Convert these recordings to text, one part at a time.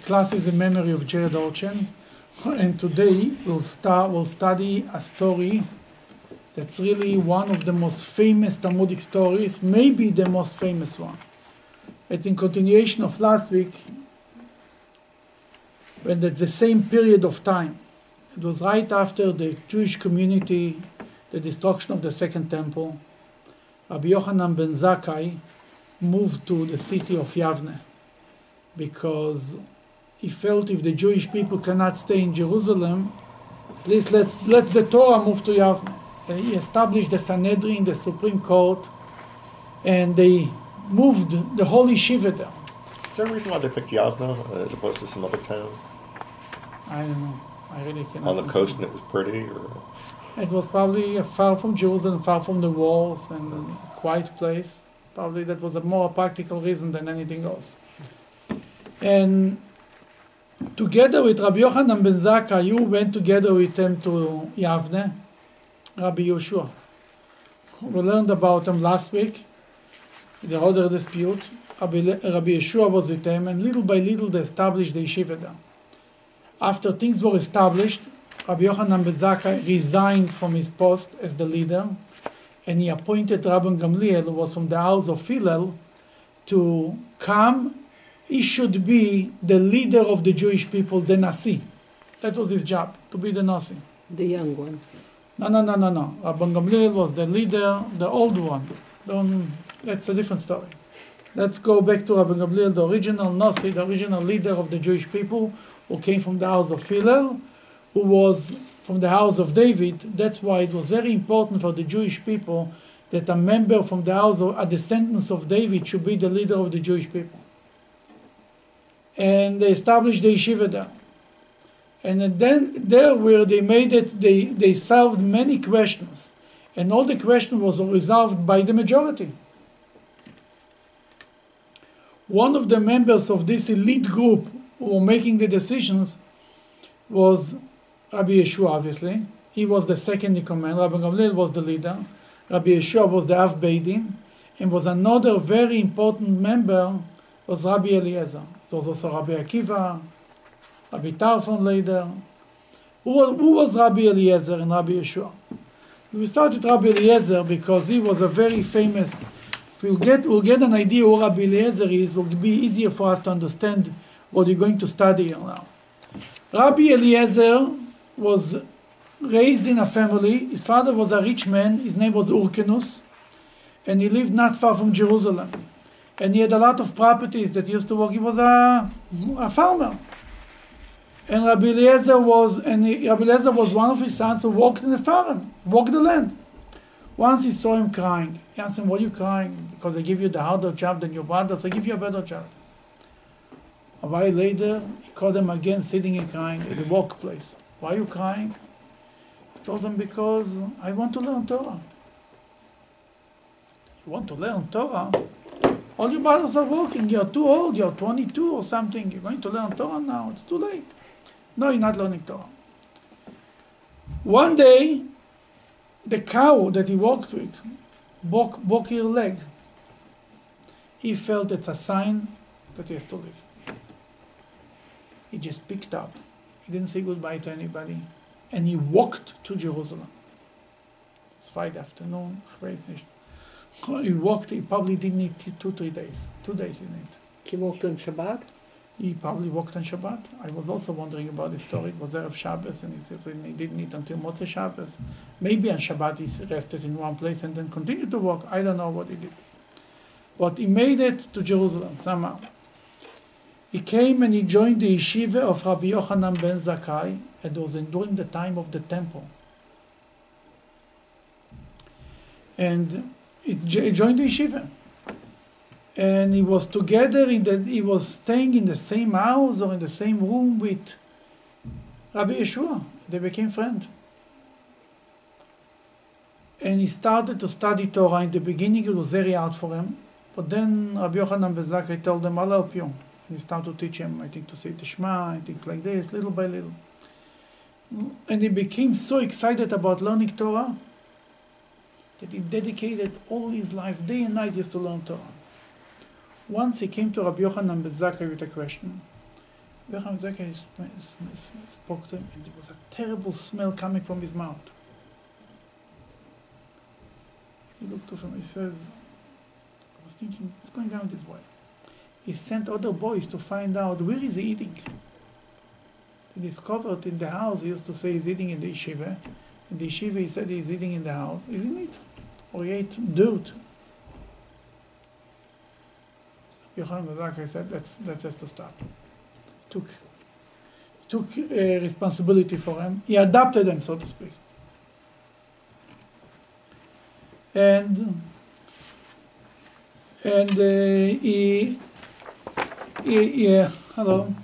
class is in memory of Jared Orchen, and today we'll study a story that's really one of the most famous Talmudic stories, maybe the most famous one. It's in continuation of last week, when it's the same period of time. It was right after the Jewish community, the destruction of the Second Temple. Rabbi Yochanan ben Zakkai moved to the city of Yavne because he felt if the Jewish people cannot stay in Jerusalem, at least let's the Torah move to Yavne. And he established the Sanhedrin, the Supreme Court, and they moved the whole yeshiva there. Is there a reason why they picked Yavne as opposed to some other town? I don't know. I really cannot. On the coast and it was pretty? Or? It was probably far from Jerusalem, far from the walls, and a quiet place. Probably that was a more practical reason than anything else. And together with Rabbi Yochanan ben Zakkai, you went together with him to Yavne, Rabbi Yehoshua. We learned about him last week, the other dispute. Rabbi Yehoshua was with them, and little by little they established the yeshiva there. After things were established, Rabbi Yochanan ben Zakkai resigned from his post as the leader, and he appointed Rabbi Gamliel, who was from the house of Hillel, to come. He should be the leader of the Jewish people, the Nasi. That was his job, to be the Nasi. The young one. No. Rabbi Gamliel was the leader, the old one. That's a different story. Let's go back to Rabbi Gamliel, the original Nasi, the original leader of the Jewish people, who came from the house of Hillel, who was from the house of David. That's why it was very important for the Jewish people that a member from the house of a descendant of David should be the leader of the Jewish people. And they established the yeshiva there. And then there where they made it, they solved many questions. And all the questions was resolved by the majority. One of the members of this elite group who were making the decisions was Rabbi Yehoshua, obviously. He was the second in command. Rabbi Gamliel was the leader. Rabbi Yehoshua was the Av Beidin. And was another very important member was Rabbi Elizer. There was also Rabbi Akiva, Rabbi Tarfon later. Who was Rabbi Eliezer and Rabbi Yehoshua? We started with Rabbi Eliezer because he was a very famous. We'll get an idea who Rabbi Eliezer is. It will be easier for us to understand what you're going to study here now. Rabbi Eliezer was raised in a family. His father was a rich man. His name was Urkenus, and he lived not far from Jerusalem. And he had a lot of properties that he used to work. He was a farmer. And Rabbi Eliezer was one of his sons who worked in the farm, worked the land. Once he saw him crying. He asked him, "Why are you crying?" "Because I give you the harder job than your brothers. I give you a better job." A while later, he caught him again sitting and crying at the workplace. "Why are you crying?" He told him, "Because I want to learn Torah." "You want to learn Torah? All your brothers are working. You're too old. You're 22 or something. You're going to learn Torah now. It's too late." "No, you're not learning Torah." One day, the cow that he walked with broke her leg. He felt it's a sign that he has to live. He just picked up. He didn't say goodbye to anybody. And he walked to Jerusalem. It's Friday afternoon. He walked. He probably didn't need 2-3 days. 2 days he didn't. He walked on Shabbat? He probably walked on Shabbat. I was also wondering about the story. It was Erev Shabbos, and he said he didn't eat until Motzei Shabbos. Maybe on Shabbat he rested in one place and then continued to walk. I don't know what he did. But he made it to Jerusalem somehow. He came and he joined the yeshiva of Rabbi Yochanan ben Zakkai, and it was during the time of the temple. And he joined the yeshiva. And he was together he was staying in the same house or in the same room with Rabbi Yehoshua. They became friends. And he started to study Torah. In the beginning it was very hard for him. But then Rabbi Yochanan ben Zakkai told him, "I'll help you." And he started to teach him, I think, to say the Shema and things like this, little by little. And he became so excited about learning Torah that he dedicated all his life, day and night, just to learn Torah. Once he came to Rabbi Yochanan ben Zakkai with a question. Rabbi Zaka spoke to him, and there was a terrible smell coming from his mouth. He looked to him, he says, I was thinking, it's going down this way. He sent other boys to find out where is he eating. He discovered in the house, he used to say he's eating in the yeshiva. In the yeshiva he said he's eating in the house. He didn't eat. Or he ate dirt. Yochanan ben Zakkai said, that has to stop. Took responsibility for him. He adopted them, so to speak. And hello.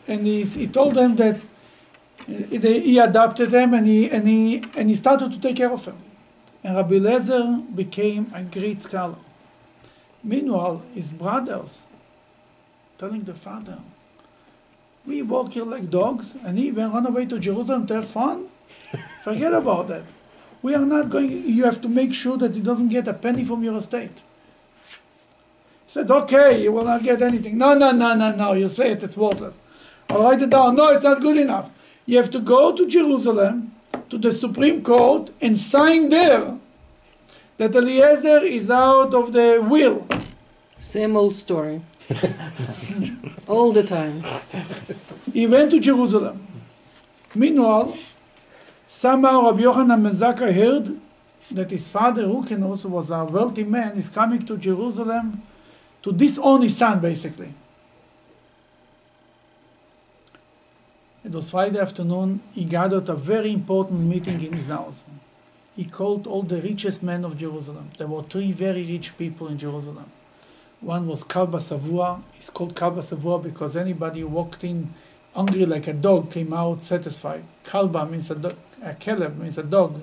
And he told them that he adopted them, and he started to take care of them. And Rabbi Elizer became a great scholar. Meanwhile, his brothers telling the father, we walk here like dogs, and he even run away to Jerusalem to have fun? Forget about that. We are not going, you have to make sure that he doesn't get a penny from your estate. He said, okay, you will not get anything. No, you say it, it's worthless. I'll write it down. No, it's not good enough. You have to go to Jerusalem, to the Supreme Court, and sign there that Eliezer is out of the will. Same old story. All the time. He went to Jerusalem. Meanwhile, somehow Rabbi Yochanan ben Zakkai heard that his father, who also was a wealthy man, is coming to Jerusalem to disown his son, basically. It was Friday afternoon. He gathered a very important meeting in his house. He called all the richest men of Jerusalem. There were 3 very rich people in Jerusalem. One was Kalba Savua. He's called Kalba Savua because anybody who walked in hungry like a dog came out satisfied. Kalba means a Keleb means a dog,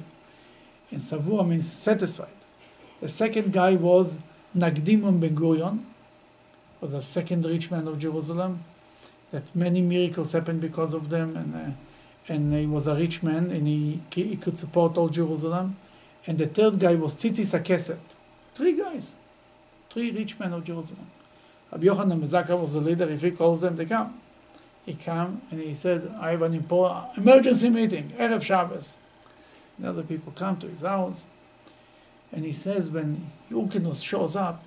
and Savua means satisfied. The second guy was Nagdimon Ben Gurion, was a second rich man of Jerusalem, that many miracles happened because of them, and he was a rich man, and he could support all Jerusalem. And the third guy was Tzitzis HaKesed. 3 guys, 3 rich men of Jerusalem. Rabbi Yochanan ben Zakkai was the leader. If he calls them, they come. He comes and he says, I have an important emergency meeting, Erev Shabbos. And other people come to his house, and he says, when Urkenus shows up,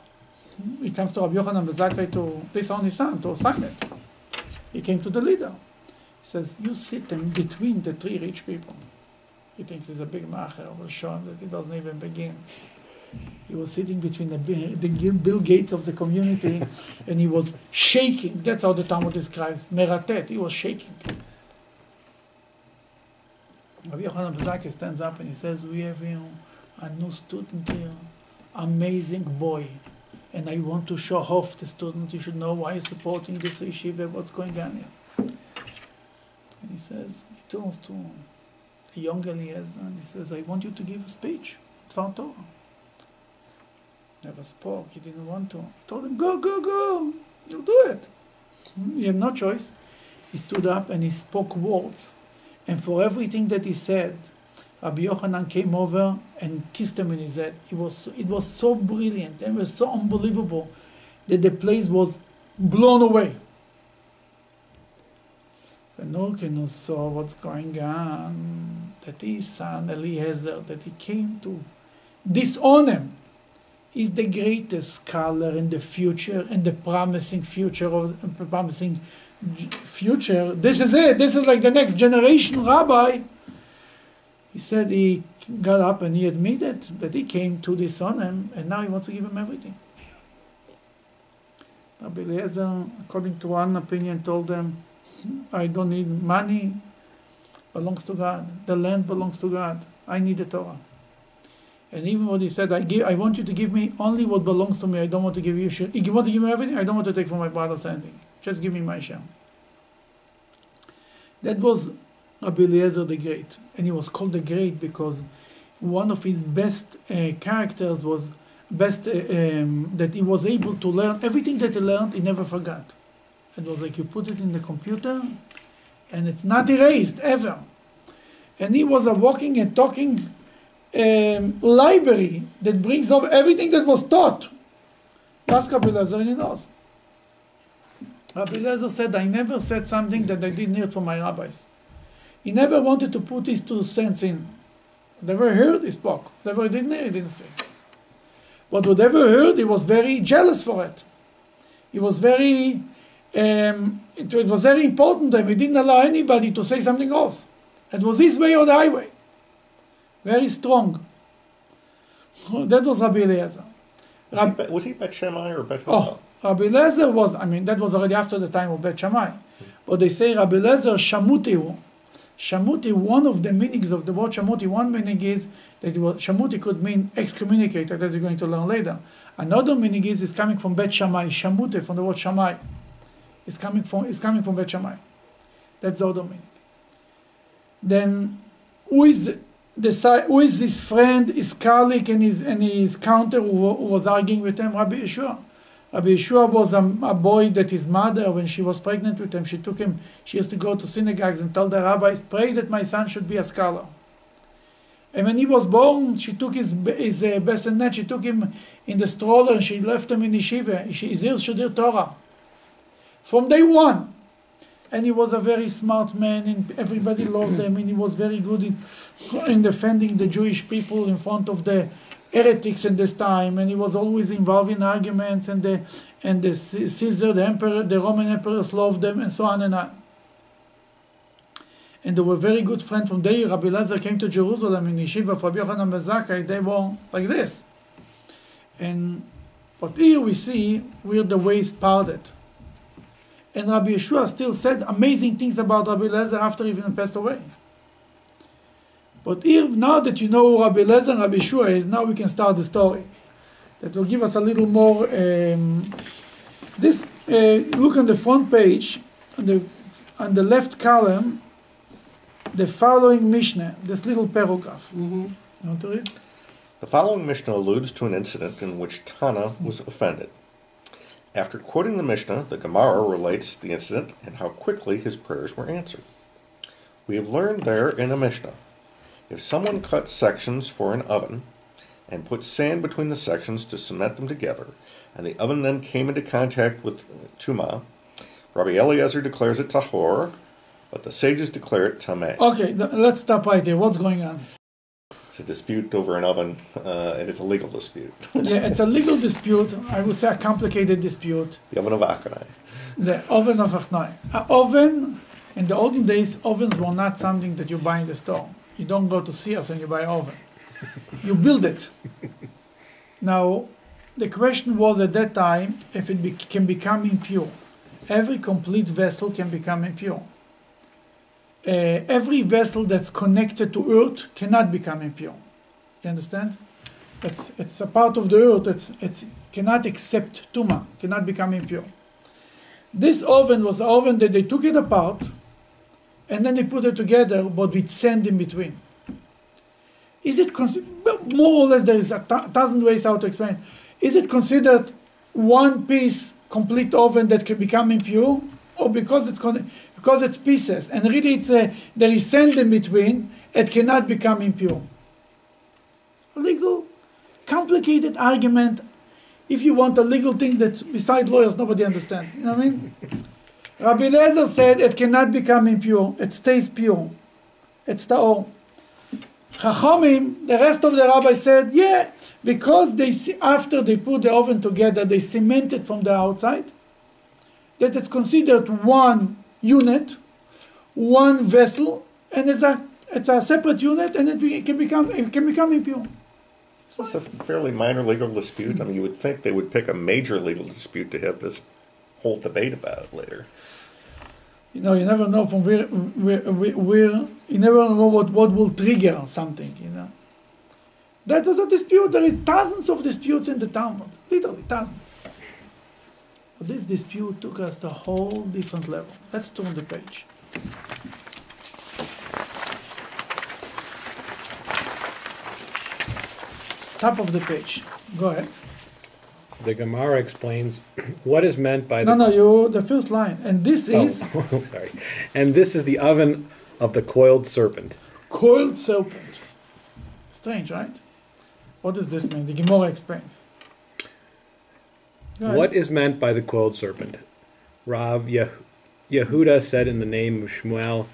he comes to Rabbi Yochanan ben Zakkai to disown his son, to sign it. He came to the leader. He says, you sit in between the 3 rich people. He thinks he's a big macher. We'll show him that he doesn't even begin. He was sitting between the Bill Gates of the community, and he was shaking. That's how the Talmud describes. Meratet, he was shaking. Rabbi Yochanan ben Zakkai stands up and he says, we have here a new student here, amazing boy. And I want to show off the student. You should know why you're supporting this yeshiva, what's going on here. And he says, he turns to the young Eliezer and he says, I want you to give a speech at Dvar Torah. Never spoke, he didn't want to. He told him, go, you'll do it. He had no choice. He stood up and he spoke words. And for everything that he said, Rabbi Yochanan came over and kissed him in his head. It was so brilliant and it was so unbelievable that the place was blown away. When Urkenus saw what's going on, that his son Eliezer, that he came to disown him, is the greatest scholar in the future, and the promising future. This is it. This is like the next generation rabbi. He said he got up and he admitted that he came to disown him, and now he wants to give him everything. Rabbi Eliezer, according to one opinion, told them, I don't need money, belongs to God. The land belongs to God. I need the Torah. And even what he said, I want you to give me only what belongs to me. I don't want to give you. You want to give me everything? I don't want to take from my brothers anything. Just give me my share. That was Rabbi Eliezer the Great. And he was called the Great because one of his best characters was that he was able to learn everything that he learned. He never forgot. It was like you put it in the computer, and it's not erased ever. And he was a walking and talking library that brings up everything that was taught. Ask Rabbi Elizer and he knows. Rabbi Elizer said, I never said something that I didn't hear from my rabbis. He never wanted to put his 2 cents in. Whatever he heard, he spoke. Whatever he didn't hear, he didn't speak. But whatever he heard, he was very jealous for it. He was very, it was very important to him. He didn't allow anybody to say something else. It was his way or the highway. Very strong. That was Rabbi Eliezer. Was he Bet Shammai or Bet Oh, Rabbi Eliezer was, that was already after the time of Bet Shammai. But they say Rabbi Eliezer Shamuti. Shamuti, one of the meanings of the word Shamuti, one meaning is that Shamuti could mean excommunicated, as you're going to learn later. Another meaning is it's coming from Bet Shammai. Shamuti, from the word Shammai. It's coming from Bet Shammai. That's the other meaning. Then, who is his friend, his colleague, and his counter who was arguing with him? Rabbi Yehoshua. Rabbi Yehoshua was a boy that his mother, when she was pregnant with him, she used to go to synagogues and tell the rabbis, pray that my son should be a scholar. And when he was born, she took his bassinet, she took him in the stroller, and she left him in yeshiva. His ears should hear Torah. From day one. And he was a very smart man, and everybody loved him, and he was very good in defending the Jewish people in front of the heretics in this time, and he was always involved in arguments, and the Caesar, the emperor, the Roman emperors loved them, and so on and on. And they were very good friends. From there, Rabbi Elizer came to Jerusalem in yeshiva of Rabbi Yochanan ben Zakkai. They were like this. But here we see where the ways parted. And Rabbi Yehoshua still said amazing things about Rabbi Elizer after he even passed away. But here, now that you know who Rabbi Elizer and Rabbi Yehoshua is, now we can start the story. That will give us a little more. Look on the front page, on the left column, the following Mishnah, this little paragraph. Mm-hmm. You want to read? The following Mishnah alludes to an incident in which Tana was offended. After quoting the Mishnah, the Gemara relates the incident and how quickly his prayers were answered. We have learned there in a Mishnah, if someone cut sections for an oven and put sand between the sections to cement them together, and the oven then came into contact with Tumah, Rabbi Eliezer declares it tahor, but the sages declare it tameh. Okay, let's stop right here. What's going on? It's a dispute over an oven, and it's a legal dispute. Yeah, it's a legal dispute. I would say a complicated dispute. The oven of Achanai. The oven of Achanai. An oven, in the olden days, ovens were not something that you buy in the store. You don't go to Sears and you buy an oven. You build it. Now, the question was at that time if it can become impure. Every complete vessel can become impure. Every vessel that's connected to earth cannot become impure. You understand? It's a part of the earth. It cannot accept tumah, cannot become impure. This oven was an oven that they took it apart and then they put it together, but with sand in between. Is it more or less? There is a thousand ways how to explain. Is it considered one piece complete oven that can become impure, or because it's pieces and really there is sand in between, it cannot become impure? A legal, complicated argument. If you want a legal thing that besides lawyers nobody understands, you know what I mean? Rabbi Elizer said it cannot become impure. It stays pure. It's ta'or. Chachamim, the rest of the rabbis said, yeah, because after they put the oven together, they cement it from the outside, that it's considered one unit, one vessel, and it's a separate unit, and it can become impure. It's a fairly minor legal dispute. I mean, you would think they would pick a major legal dispute to have this whole debate about later. You know, you never know from where you never know what will trigger something, you know. That is a dispute. There is thousands of disputes in the Talmud, literally thousands. But this dispute took us to a whole different level. Let's turn the page. Top of the page. Go ahead. The Gemara explains what is meant by the first line. And this is... sorry. And this is the oven of the coiled serpent. Coiled serpent. Strange, right? What does this mean? The Gemara explains. What is meant by the coiled serpent? Yehuda said in the name of Shmuel,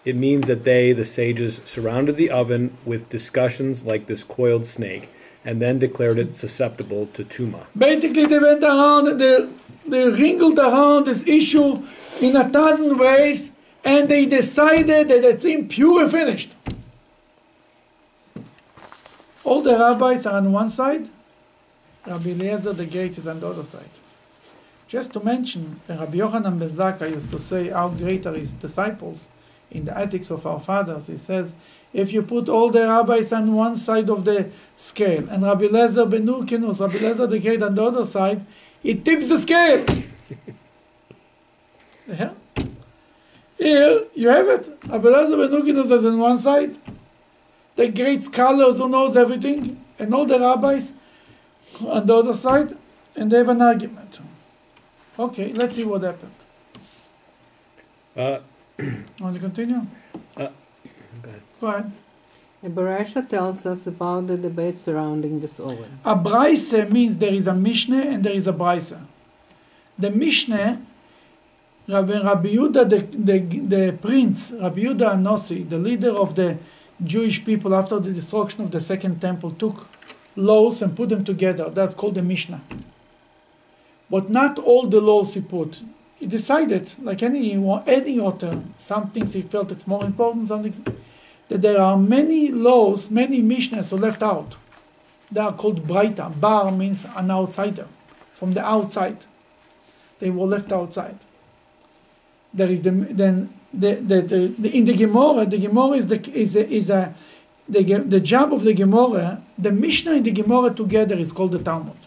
it means that they, the sages, surrounded the oven with discussions like this coiled snake, and then declared it susceptible to tumah. Basically, they went around, they wrinkled around this issue in 1,000 ways, and they decided that it's impure, finished. All the rabbis are on one side, Rabbi Elizer the Great is on the other side. Just to mention, Rabbi Yochanan ben Zakkai used to say how great are his disciples in the Ethics of Our Fathers. He says, if you put all the rabbis on one side of the scale and Rabbi Elizer ben Urkenus, Rabbi Elizer the Great on the other side, it tips the scale. Yeah. Here you have it. Rabbi Elizer ben Urkenus is on one side, the great scholars who knows everything, and all the rabbis on the other side, and they have an argument. Okay, let's see what happened. Want to continue? Go ahead. A Barisha tells us about the debate surrounding this oven. A Braise means there is a Mishnah and there is a Braise. The Mishnah, when Rabbi Yehuda, the prince, Rabbi Yehuda Anossi, the leader of the Jewish people after the destruction of the Second Temple, took laws and put them together. That's called the Mishnah. But not all the laws he put. He decided, like any author, some things he felt it's more important, some things, that there are many laws, many Mishnahs are left out. They are called Braita. Bar means an outsider, from the outside. They were left outside. There is in the Gemara the job of the Gemara. The Mishnah and the Gemara together is called the Talmud.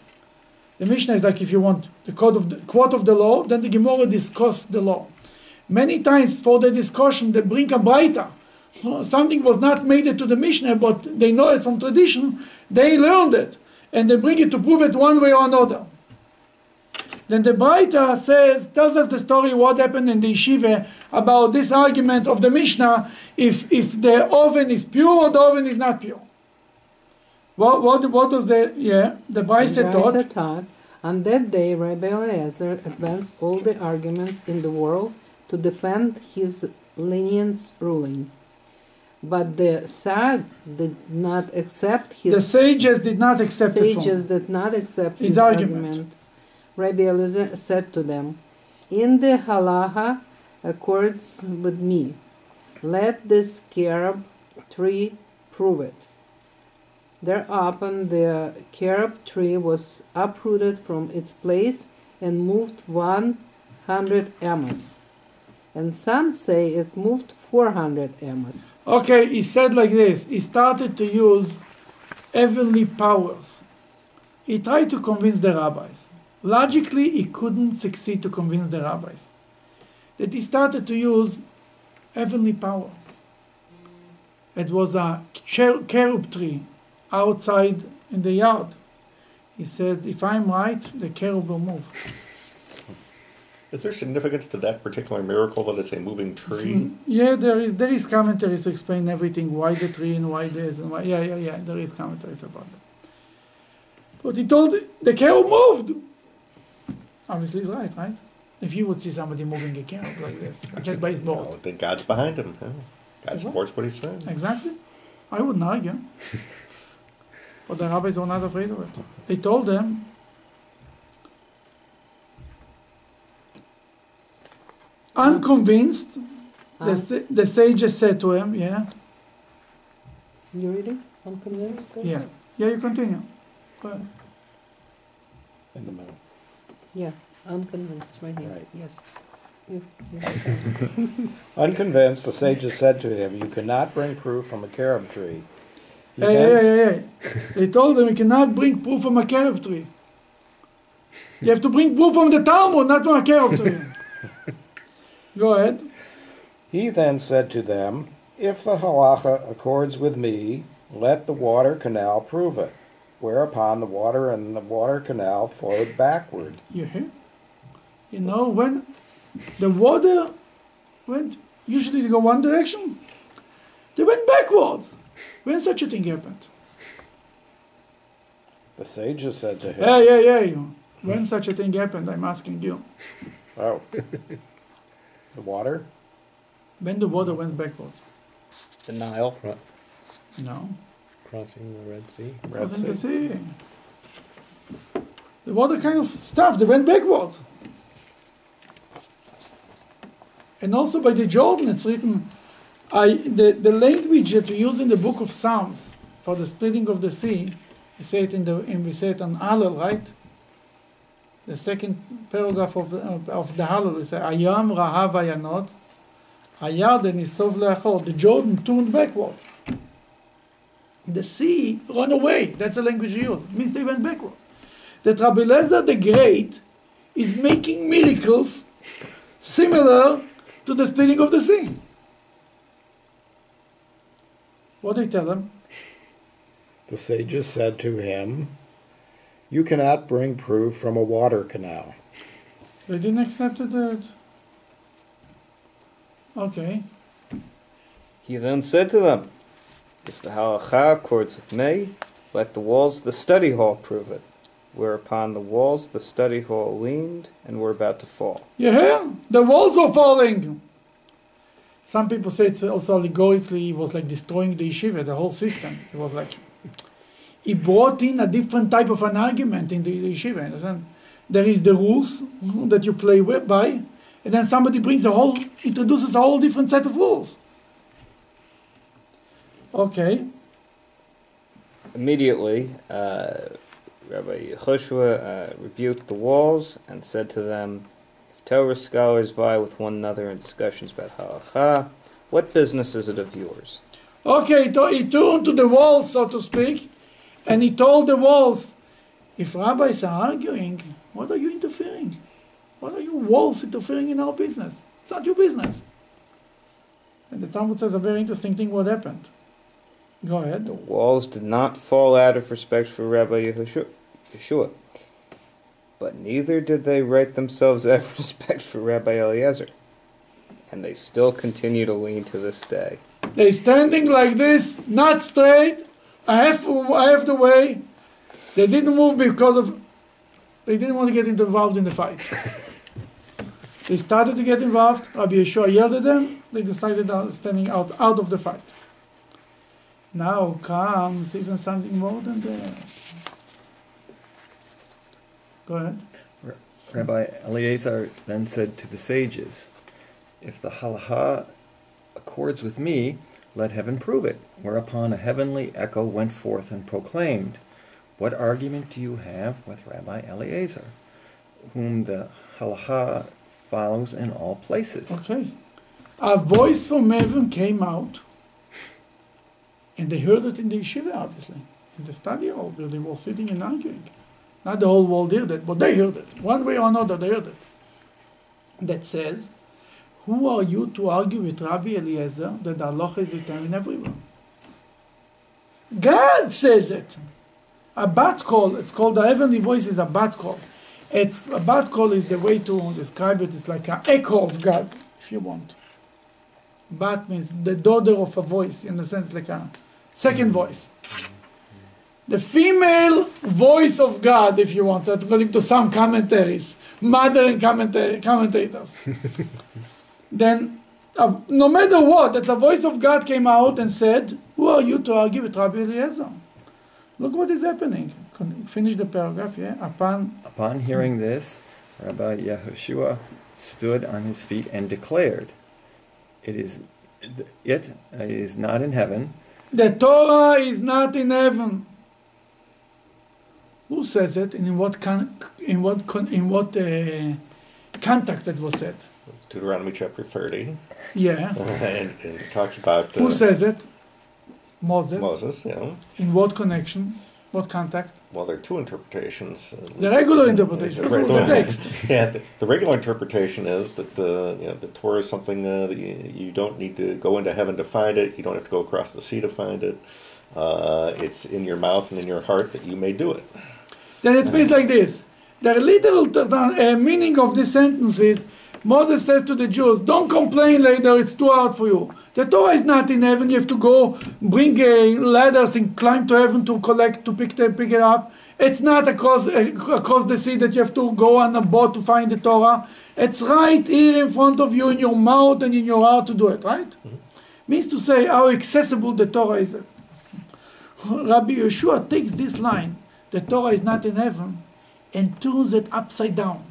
The Mishnah is like if you want the quote of the law, then the Gemara discuss the law. Many times for the discussion they bring a Braita. Something was not made it to the Mishnah, but they know it from tradition. They learned it, and they bring it to prove it one way or another. Then the Braita tells us the story what happened in the yeshiva about this argument of the Mishnah, if the oven is pure or the oven is not pure. What does the Braita taught? On that day, Rabbi Elizer advanced all the arguments in the world to defend his lenient ruling. But the sages did not accept his argument. Rabbi Elizer said to them, in the halacha accords with me. Let this carob tree prove it. Thereupon the carob tree was uprooted from its place and moved 100 amos. And some say it moved 400 amos. Okay, he said like this. He started to use heavenly powers. He tried to convince the rabbis. Logically, he couldn't succeed to convince the rabbis. That he started to use heavenly power. It was a carob tree outside in the yard. He said, if I'm right, the carob will move. Is there significance to that particular miracle that it's a moving tree? Yeah, there is commentaries to explain everything, why the tree and why this and why. Yeah, there is commentaries about that. But he told the carob moved. Obviously, he's right? If you would see somebody moving a carob like this, just by his board. I think God's behind him. Huh? God supports what he's saying. Exactly. I wouldn't argue. But the rabbis were not afraid of it. They told them, unconvinced, the sages said to him, yeah? You reading? Unconvinced? Yeah, you continue. Go ahead. In the middle. Yeah, unconvinced, right here. Right. Yes. Unconvinced, the sages said to him, you cannot bring proof from a carob tree. Hey. They told him you cannot bring proof from a carob tree. You have to bring proof from the Talmud, not from a carob tree. Go ahead. He then said to them, if the halacha accords with me, let the water canal prove it. Whereupon the water in the water canal flowed backward. You hear? You know, when the water went, usually they go one direction, they went backwards. When such a thing happened? The sages said to him, Hey. When such a thing happened, I'm asking you. Oh. The water? When the water went backwards. The Nile. No. Crossing the Red Sea. Red Crossing the Sea. sea. The water kind of stopped. They went backwards. And also by the Jordan, it's written, the language that we use in the book of Psalms for the splitting of the sea, we say it we say it on Hallel, right? The second paragraph of the Hallel, we say, Ayam Rahav Ayanot, Hayarden Isov Leachor. The Jordan turned backwards. The sea ran away. That's the language we use. It means they went backwards. That Rabbi Elizer the Great is making miracles similar to the splitting of the sea. What did they tell him? The sages said to him, "You cannot bring proof from a water canal." They didn't accept it. Okay. He then said to them, "If the halacha accords with me, let the walls of the study hall prove it." Whereupon the walls of the study hall leaned and were about to fall. You hear? The walls are falling. Some people say it's also allegorically, he was like destroying the yeshiva, the whole system. It was like, he brought in a different type of an argument in the yeshiva. Understand? There is the rules that you play by, and then somebody introduces a whole different set of rules. Okay. Immediately, Rabbi Yehoshua rebuked the walls and said to them, "If Torah scholars vie with one another in discussions about halacha, what business is it of yours?" Okay, he turned to the walls, so to speak, and he told the walls, if rabbis are arguing, what are you interfering? What are you walls interfering in our business? It's not your business. And the Talmud says a very interesting thing what happened. Go ahead. The walls did not fall out of respect for Rabbi Yehoshua, but neither did they right themselves out of respect for Rabbi Elizer, and they still continue to lean to this day. They're standing like this, not straight, half the way. They didn't move because they didn't want to get involved in the fight. They started to get involved. Rabbi Yehoshua yelled at them. They decided on standing out of the fight. Now comes even something more than that. Go ahead. Rabbi Eliezer then said to the sages, "If the halacha accords with me, let heaven prove it." Whereupon a heavenly echo went forth and proclaimed, "What argument do you have with Rabbi Eliezer, whom the halacha follows in all places?" Okay. A voice from heaven came out, and they heard it in the yeshiva, obviously, in the study hall where they were sitting and arguing. Not the whole world heard it, but they heard it. One way or another, they heard it. That says, who are you to argue with Rabbi Eliezer that the halacha is determined everywhere? God says it. A bat call, it's called the heavenly voice is a bat call. A bat call is the way to describe it. It's like an echo of God, if you want. Bat means the daughter of a voice, in the sense like a second voice. The female voice of God, if you want, according to some commentaries, modern commentators. Then, no matter what, that the voice of God came out and said, who are you to argue with Rabbi Eliezer? Look what is happening. Finish the paragraph, yeah? Upon hearing this, Rabbi Yehoshua stood on his feet and declared, It is not in heaven. The Torah is not in heaven. Who says it, and in what context that was said? Deuteronomy chapter 30. Yeah. And it talks about... Who says it? Moses. Moses, yeah. In what connection? What contact? Well, there are two interpretations. The regular interpretation. That's the text. Yeah, the regular interpretation is that the Torah is something that you don't need to go into heaven to find it. You don't have to go across the sea to find it. It's in your mouth and in your heart that you may do it. Then it means like this. The literal meaning of this sentence is, Moses says to the Jews, don't complain later, it's too hard for you. The Torah is not in heaven, you have to go bring ladders and climb to heaven to pick it up, It's not across the sea that you have to go on a boat to find the Torah. It's right here in front of you, in your mouth and in your heart to do it, right? Mm-hmm. Means to say how accessible the Torah is. Rabbi Yehoshua takes this line, the Torah is not in heaven, and turns it upside down.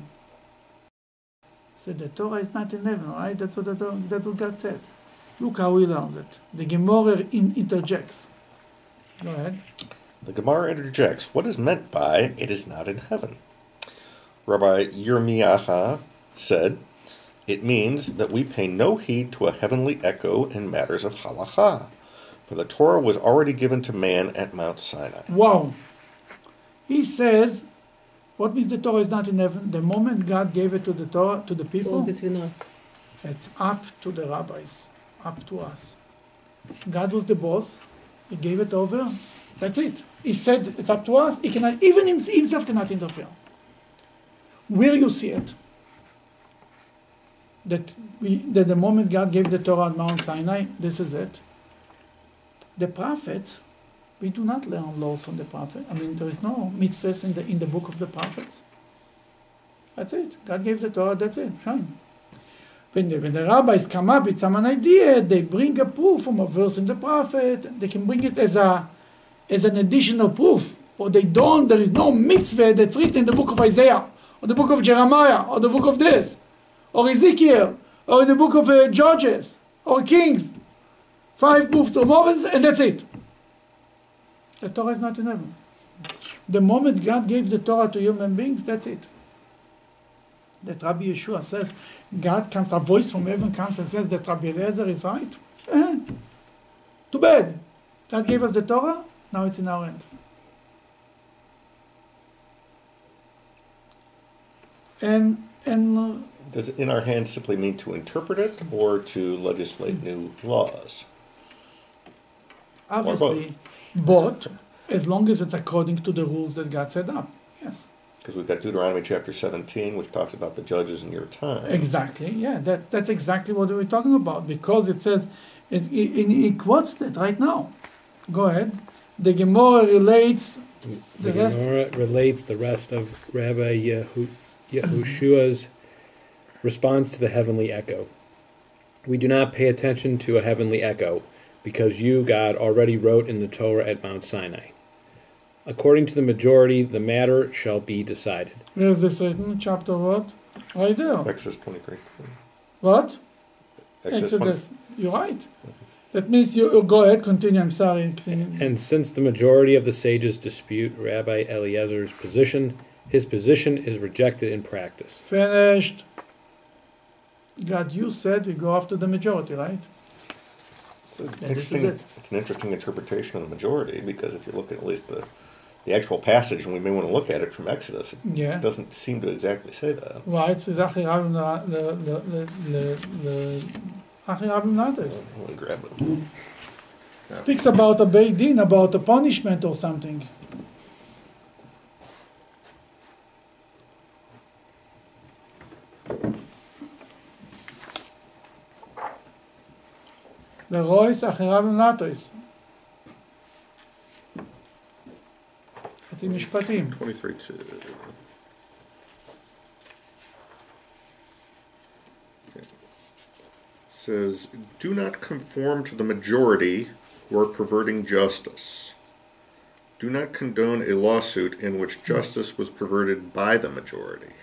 So the Torah is not in heaven, right? That's what God said. Look how he learns it. The Gemara interjects. Go ahead. The Gemara interjects, what is meant by, it is not in heaven? Rabbi Yirmiyahu said, it means that we pay no heed to a heavenly echo in matters of halakha, for the Torah was already given to man at Mount Sinai. Wow. He says, what means the Torah is not in heaven? The moment God gave it to the Torah, to the people, all between us. It's up to the rabbis, up to us. God was the boss. He gave it over. That's it. He said it's up to us. He cannot, even himself cannot interfere. Where you see it, that the moment God gave the Torah at Mount Sinai, this is it. The prophets, we do not learn laws from the prophet. I mean, there is no mitzvahs in the book of the prophets. That's it. God gave the Torah. That's it. Fine. When the rabbis come up with some idea, they bring a proof from a verse in the prophet. They can bring it as an additional proof. Or they don't. There is no mitzvah that's written in the book of Isaiah, or the book of Jeremiah, or the book of this, or Ezekiel, or in the book of Judges, or Kings. 5 books of Moses, and that's it. The Torah is not in heaven. The moment God gave the Torah to human beings, that's it. That Rabbi Yehoshua says, God comes, a voice from heaven comes and says that Rabbi Elizer is right. Too bad. God gave us the Torah, now it's in our hand. And does in our hands simply mean to interpret it or to legislate new laws? Obviously, but as long as it's according to the rules that God set up, yes. Because we've got Deuteronomy chapter 17, which talks about the judges in your time. Exactly, yeah, that's exactly what we're talking about, because it says, it quotes that right now. Go ahead. The Gemara relates the rest of Rabbi Yehoshua's response to the heavenly echo. We do not pay attention to a heavenly echo, because you, God, already wrote in the Torah at Mount Sinai. According to the majority, the matter shall be decided. Where's this written? Chapter what? Right there. Exodus 23. What? Exodus. You're right. That means you go ahead, continue. I'm sorry. And since the majority of the sages dispute Rabbi Eliezer's position, his position is rejected in practice. Finished. God, you said we go after the majority, right? It's an interesting interpretation of the majority, because if you look at least the actual passage, and we may want to look at it from Exodus, it doesn't seem to exactly say that. Right, it's exactly how the Let me grab it. It speaks about a Beit Din, about a punishment or something. לרויס אחריו נטויס. חצי משפטים. 23:2. Okay. Says, do not conform to the majority who are perverting justice. Do not condone a lawsuit in which justice was perverted by the majority.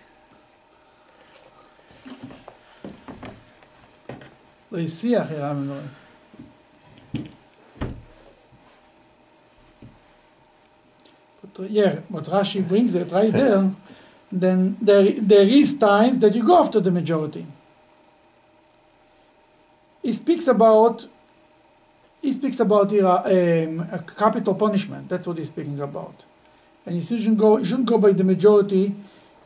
להסיע אחריו נטויס. Yeah, but Rashi brings it right there. Then there is times that you go after the majority. He speaks about here a capital punishment. That's what he's speaking about. And you shouldn't go by the majority.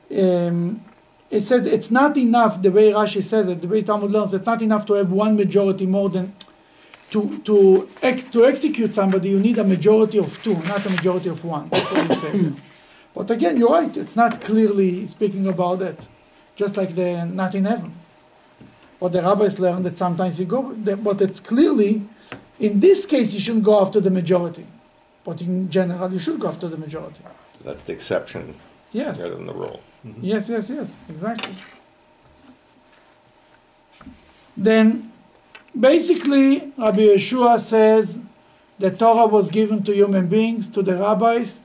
It says it's not enough, the way Rashi says it, the way Talmud learns, it's not enough to have one majority more than to execute somebody. You need a majority of 2, not a majority of 1. That's what he said. But again, you're right. It's not clearly speaking about that. Just like the not in heaven. But the rabbis learn that sometimes you go, but it's clearly, in this case, you shouldn't go after the majority. But in general, you should go after the majority. That's the exception Yes. rather than the rule. Yes, exactly. Then, basically, Rabbi Yehoshua says the Torah was given to human beings, to the rabbis,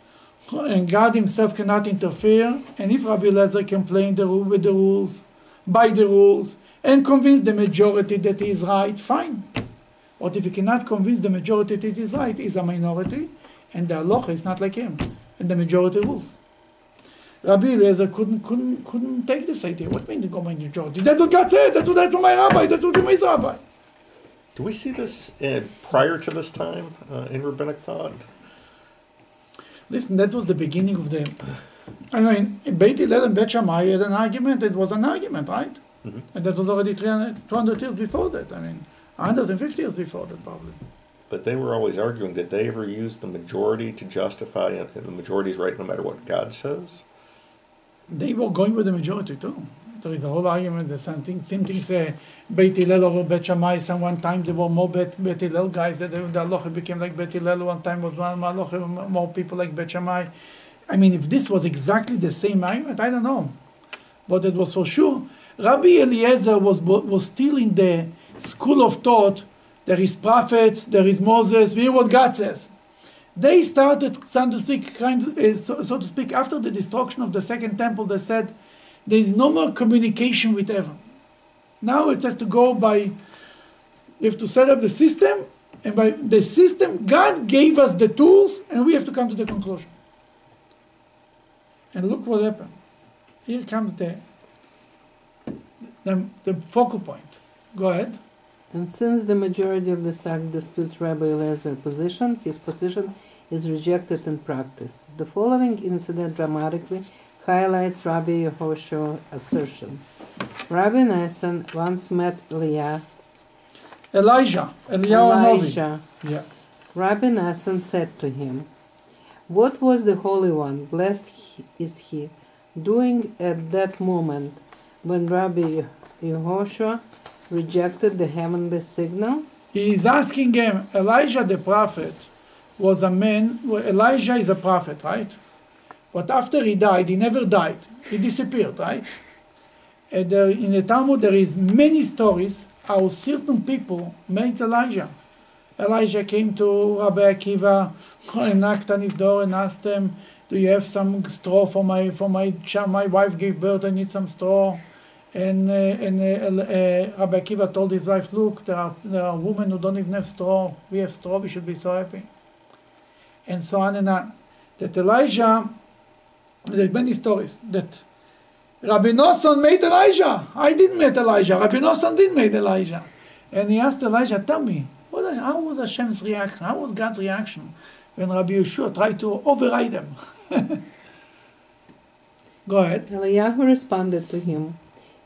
and God himself cannot interfere. And if Rabbi Elizer can play with the rules, by the rules, and convince the majority that he is right, fine. But if he cannot convince the majority that he is right, he is a minority, and the halacha is not like him, and the majority rules. Rabbi Elizer couldn't take this idea. What means to go by majority? That's what God said. That's what my rabbi. That's what my rabbi. Do we see this prior to this time in rabbinic thought? Listen, that was the beginning of the. I mean, Beit Hillel and Bet Shammai had an argument. It was an argument, right? Mm-hmm. And that was already 200 years before that. I mean, 150 years before that, probably. But they were always arguing. Did they ever use the majority to justify it? The majority is right no matter what God says? They were going with the majority too. There is a whole argument. The same thing say Beit Hillel over Bet Shammai. Some one time there were more Bet Hillel guys. That the halacha became like Bet Hillel. One time was more people like Bet Shammai. I mean, if this was exactly the same argument, I don't know. But it was for sure. Rabbi Eliezer was still in the school of thought. There is prophets. There is Moses. We hear what God says. They started, so to speak, after the destruction of the second temple. They said there is no more communication with heaven. Now it has to go by. You have to set up the system, and by the system, God gave us the tools, and we have to come to the conclusion. And look what happened. Here comes the focal point. Go ahead. And since the majority of the sect disputes Rabbi Elazar's position, his position is rejected in practice. The following incident dramatically highlights Rabbi Yehoshua's assertion. Rabbi Nassan once met Eliyahu Hanavi. Yeah. Rabbi Nassan said to him, "What was the Holy One, blessed is he, doing at that moment when Rabbi Yehoshua rejected the heavenly signal?" He is asking him, Elijah the prophet was a man. Elijah is a prophet, right? But after he died, he never died. He disappeared, right? And in the Talmud, there is many stories how certain people met Elijah. Elijah came to Rabbi Akiva and knocked on his door and asked him, "Do you have some straw for my child? My wife gave birth. I need some straw." And Rabbi Akiva told his wife, "Look, there are women who don't even have straw. We have straw. We should be so happy." And so on and on. That Elijah, there's many stories that Rabbi Nosson made Elijah. I didn't meet Elijah. Rabbi Nosson didn't meet Elijah. And he asked Elijah, "Tell me, how was Hashem's reaction? How was God's reaction when Rabbi Yehoshua tried to override him?" Go ahead. Eliyahu responded to him,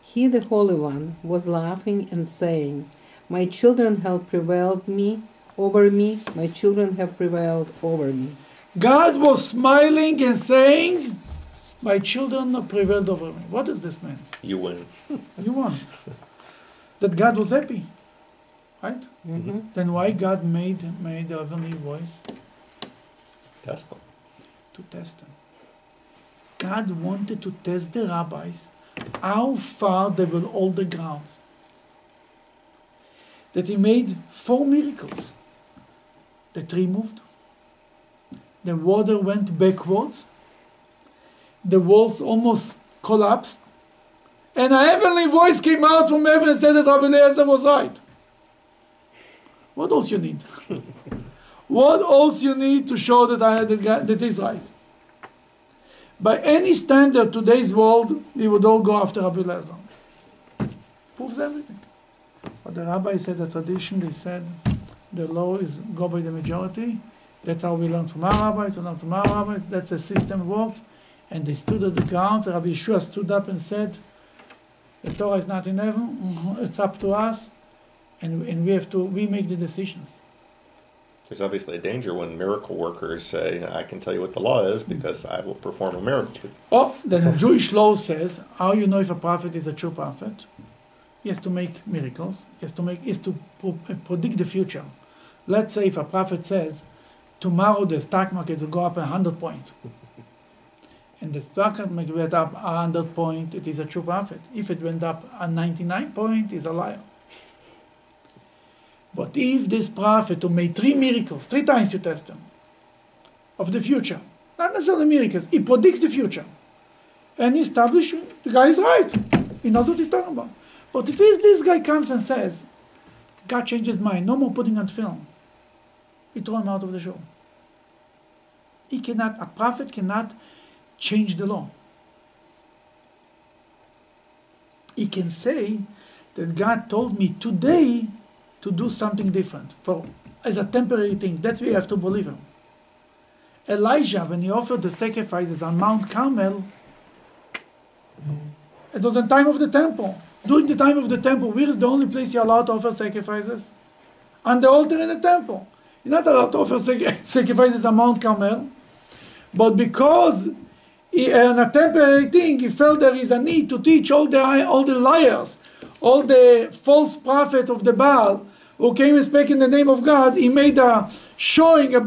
"He, the Holy One, was laughing and saying, 'My children have prevailed over me. My children have prevailed over me.'" God was smiling and saying, "My children have prevailed over me." What does this mean? You win. You won. That God was happy, right? Mm-hmm. Then why God made the heavenly voice? Test them. To test them. God wanted to test the rabbis how far they will hold the grounds. That he made 4 miracles. The tree moved. The water went backwards. The walls almost collapsed. And a heavenly voice came out from heaven and said that Rabbi Eliezer was right. What else you need? What else you need to show that he's right? By any standard, today's world, we would all go after Rabbi Eliezer. Proves everything. But the rabbi said, the tradition, they said, the law is go by the majority. That's how we learn from our rabbis, we learn from our rabbis. That's the system works. And they stood at the grounds. Rabbi Yehoshua stood up and said, the Torah is not in heaven. It's up to us. And we make the decisions. There's obviously a danger when miracle workers say, "I can tell you what the law is because I will perform a miracle." Oh, the Jewish law says, how you know if a prophet is a true prophet? He has to make miracles. He has to predict the future. Let's say if a prophet says, tomorrow the stock market will go up 100 points. and the spark went up 100 point, it is a true prophet. If it went up a 99 point, it's a liar. But if this prophet who made 3 miracles, 3 times you test him, of the future, not necessarily miracles, he predicts the future, and he established, the guy is right. He knows what he's talking about. But if this guy comes and says, God changed his mind, no more putting on film, we throw him out of the show. A prophet cannot change the law. He can say that God told me today to do something different as a temporary thing. That's why you have to believe him. Elijah, when he offered the sacrifices on Mount Carmel, it was in time of the temple. During the time of the temple, where is the only place you're allowed to offer sacrifices? On the altar in the temple. You're not allowed to offer sacrifices on Mount Carmel. But because in a temporary thing, he felt there is a need to teach all the liars, all the false prophet of the Baal who came and spake in the name of God. He made a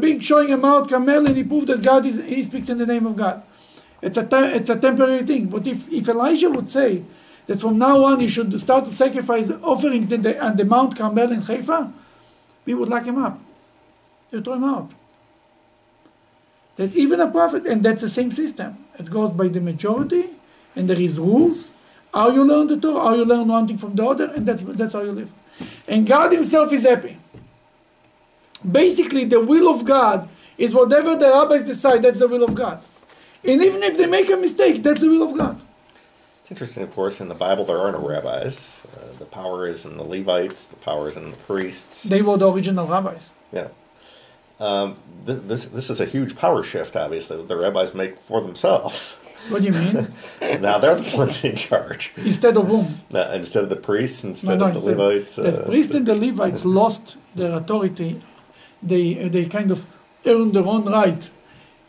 big showing at Mount Carmel, and he proved that he speaks in the name of God. It's a temporary thing. But if Elijah would say that from now on you should start to sacrifice offerings on the Mount Carmel in Haifa, we would lock him up. We would throw him out. That even a prophet, and that's the same system. It goes by the majority, and there is rules. How you learn the Torah, how you learn one thing from the other, and that's how you live. And God himself is happy. Basically, the will of God is whatever the rabbis decide, that's the will of God. And even if they make a mistake, that's the will of God. It's interesting, of course, in the Bible there are no rabbis. The power is in the Levites, the power is in the priests. They were the original rabbis. Yeah. This is a huge power shift, obviously, that the rabbis make for themselves. What do you mean? Now they're the ones in charge. Instead of whom? Instead of the priests, instead of the Levites. The priests and the Levites lost their authority. They kind of earned their own right.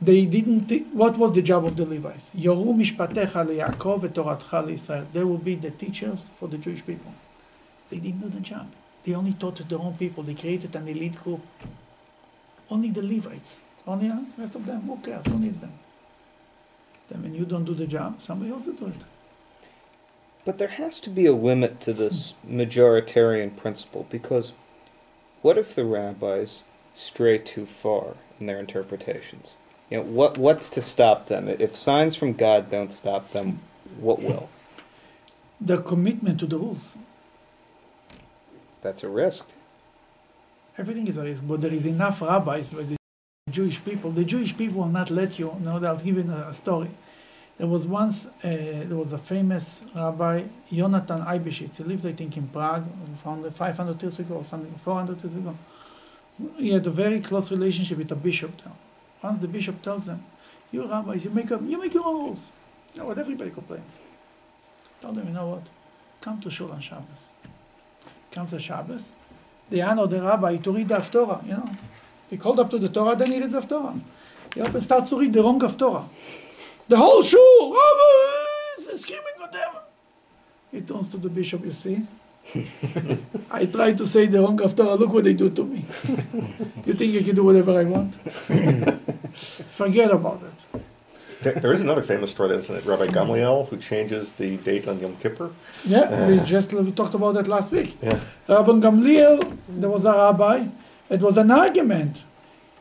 They didn't. What was the job of the Levites? Yoru mishpatecha leYaakov v'toratcha leYisrael. They will be the teachers for the Jewish people. They didn't do the job. They only taught their own people. They created an elite group. Only the Levites. Only the rest of them. Who cares? Who needs them? Then when you don't do the job, somebody else will do it. But there has to be a limit to this majoritarian principle, because what if the rabbis stray too far in their interpretations? You know, what's to stop them? If signs from God don't stop them, what will? The commitment to the rules. That's a risk. Everything is a risk, but there is enough rabbis with the Jewish people. The Jewish people will not let you. I'll give you a story. There was once a famous rabbi, Jonathan Eibeshitz. He lived, I think, in Prague, found 500 years ago or something, 400 years ago. He had a very close relationship with a bishop there. Once the bishop tells them, "You rabbis, you make your own rules." You know what? Everybody complains. Tell them, you know what? Come to shul on Shabbos. Comes to Shabbos. They honor the rabbi to read the Haftorah, you know. He called up to the Torah, then he reads the Haftorah. He up and starts to read the wrong Haftorah. The whole shul, rabbis, is screaming for them. He turns to the bishop, you see. I try to say the wrong Haftorah, look what they do to me. You think I can do whatever I want? Forget about it. There is another famous story, isn't it? Rabbi Gamliel, who changes the date on Yom Kippur. Yeah, we talked about that last week. Yeah. Rabbi Gamliel, there was a rabbi. It was an argument.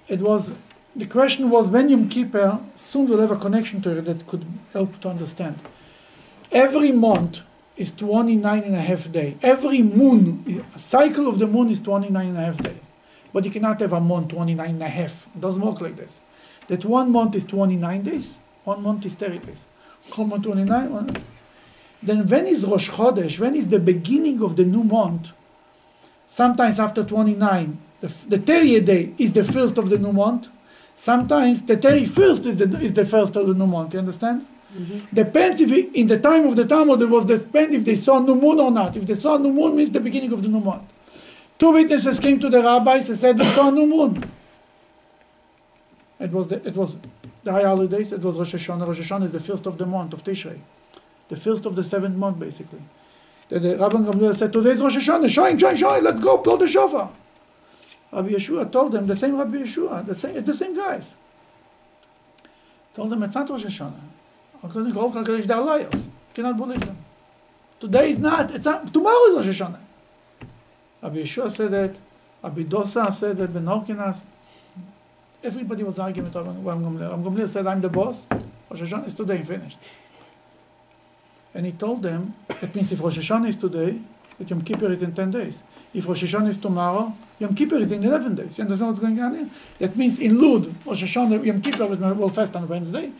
The question was when Yom Kippur, soon we'll have a connection to it that could help to understand. Every month is 29 and a half days. Every moon, a cycle of the moon is 29 and a half days. But you cannot have a month 29 and a half. It doesn't work like this. That 1 month is 29 days, 1 month is 30 days. 1 month 29, Then when is Rosh Chodesh, when is the beginning of the new month? Sometimes after 29, the 30th day is the first of the new month. Sometimes the 31st is the first of the new month. You understand? Mm-hmm. Depends if in the time of the Talmud there was depend if they saw new moon or not. If they saw new moon, means the beginning of the new month. 2 witnesses came to the rabbis and said they saw new moon. It was the high holidays. It was Rosh Hashanah. Rosh Hashanah is the first of the month of Tishrei, the first of the 7th month, basically. The Rabbi Gamliel said, "Today is Rosh Hashanah. Shine! Let's go blow the shofar." Rabbi Yehoshua told them, the same guys, told them it's not Rosh Hashanah. They're liars. You cannot believe them. Today is not. It's not. Tomorrow is Rosh Hashanah. Rabbi Yehoshua said that. Rabbi Dosa said that. Ben Horkinas. Everybody was arguing with Rabbi Gamliel. Rabbi Gamliel said, "I'm the boss. Rosh Hashanah is today, finished." And he told them, that means if Rosh Hashanah is today, that Yom Kippur is in 10 days. If Rosh Hashanah is tomorrow, Yom Kippur is in 11 days. You understand what's going on here? That means in Lud, Rosh Hashanah, Yom Kippur will fast on Wednesday.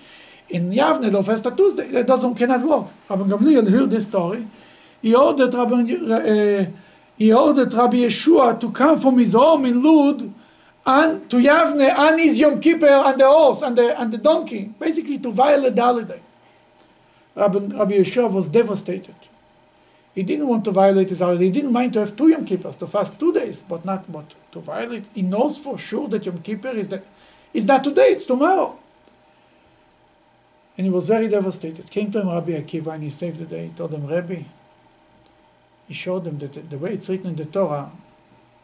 In Yavne, they'll fast on Tuesday. That cannot work. Rabbi Gamliel heard this story. He ordered Rabbi Yehoshua to come from his home in Lud and to Yavne on his Yom Kippur on the horse, and the donkey, basically to violate the holiday. Rabbi Yehoshua was devastated. He didn't want to violate his holiday. He didn't mind to have 2 Yom Kippurs, to fast 2 days, but to violate. He knows for sure that Yom Kippur is not today, it's tomorrow. And he was very devastated. Came to him Rabbi Akiva and he saved the day. He told him, Rabbi, he showed them that the way it's written in the Torah,